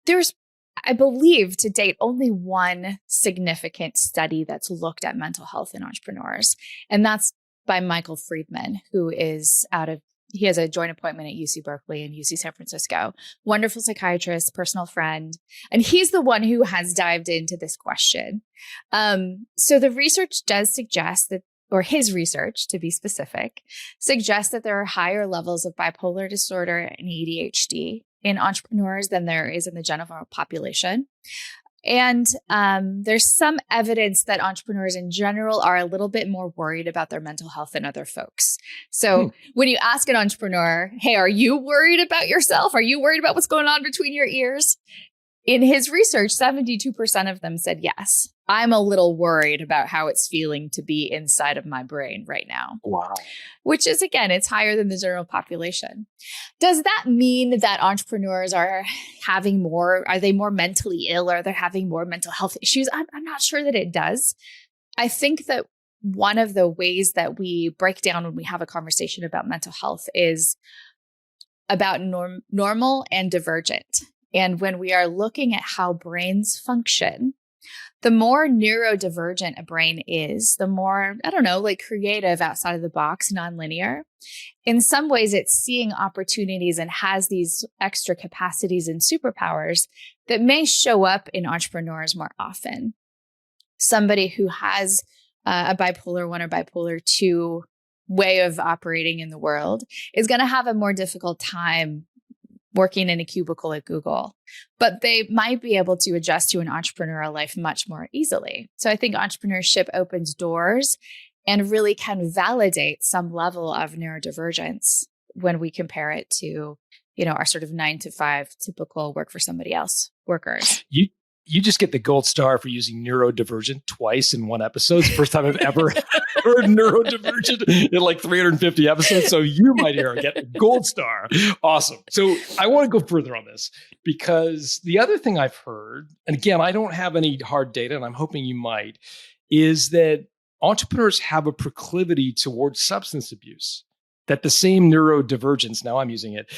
There's, I believe, to date, only one significant study that's looked at mental health in entrepreneurs. And that's by Michael Friedman, who is he has a joint appointment at UC Berkeley and UC San Francisco. Wonderful psychiatrist, personal friend. And he's the one who has dived into this question. So the research does suggest that, or his research, to be specific, suggests that there are higher levels of bipolar disorder and ADHD in entrepreneurs than there is in the general population. And there's some evidence that entrepreneurs in general are a little bit more worried about their mental health than other folks. So when you ask an entrepreneur, hey, are you worried about yourself? Are you worried about what's going on between your ears? In his research, 72% of them said yes. I'm a little worried about how it's feeling to be inside of my brain right now. Wow. Which is, again, it's higher than the general population. Does that mean that entrepreneurs are they more mentally ill, or they're having more mental health issues? I'm not sure that it does. I think that one of the ways that we break down when we have a conversation about mental health is about normal and divergent. And when we are looking at how brains function, the more neurodivergent a brain is, the more, creative, outside of the box, nonlinear. In some ways, it's seeing opportunities and has these extra capacities and superpowers that may show up in entrepreneurs more often. Somebody who has a bipolar 1 or bipolar 2 way of operating in the world is going to have a more difficult time working in a cubicle at Google, but they might be able to adjust to an entrepreneurial life much more easily. So I think entrepreneurship opens doors and really can validate some level of neurodivergence when we compare it to, our sort of 9 to 5 typical work for somebody else workers. You just get the gold star for using neurodivergent twice in one episode. It's the first time I've ever heard neurodivergent in like 350 episodes. So you, my dear, get the gold star. Awesome. So I want to go further on this, because the other thing I've heard, and again, I don't have any hard data, and I'm hoping you might, is that entrepreneurs have a proclivity towards substance abuse. That the same neurodivergence, now I'm using it,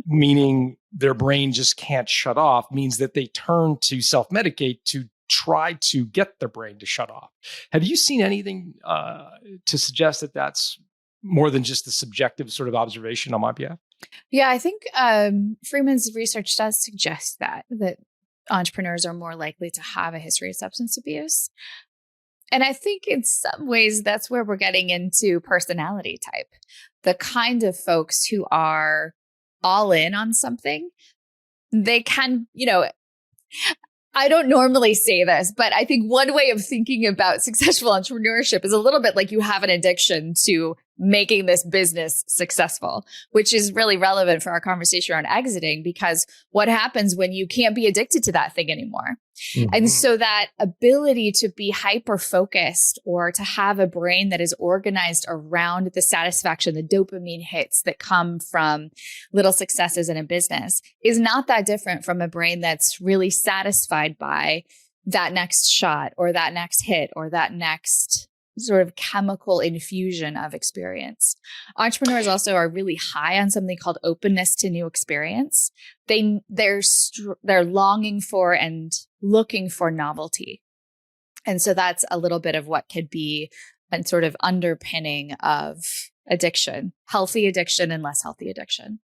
meaning their brain just can't shut off, means that they turn to self-medicate to try to get their brain to shut off. Have you seen anything to suggest that that's more than just a subjective sort of observation on my behalf? Yeah, I think Freeman's research does suggest that entrepreneurs are more likely to have a history of substance abuse. And I think in some ways, that's where we're getting into personality type. The kind of folks who are all in on something, they can, I don't normally say this, but I think one way of thinking about successful entrepreneurship is a little bit like you have an addiction to making this business successful, which is really relevant for our conversation around exiting, because what happens when you can't be addicted to that thing anymore? Mm-hmm. And so that ability to be hyper-focused, or to have a brain that is organized around the satisfaction, the dopamine hits that come from little successes in a business, is not that different from a brain that's really satisfied by that next shot, or that next hit, or that next sort of chemical infusion of experience. Entrepreneurs also are really high on something called openness to new experience. They're longing for and looking for novelty. And so that's a little bit of what could be a sort of underpinning of addiction, healthy addiction and less healthy addiction.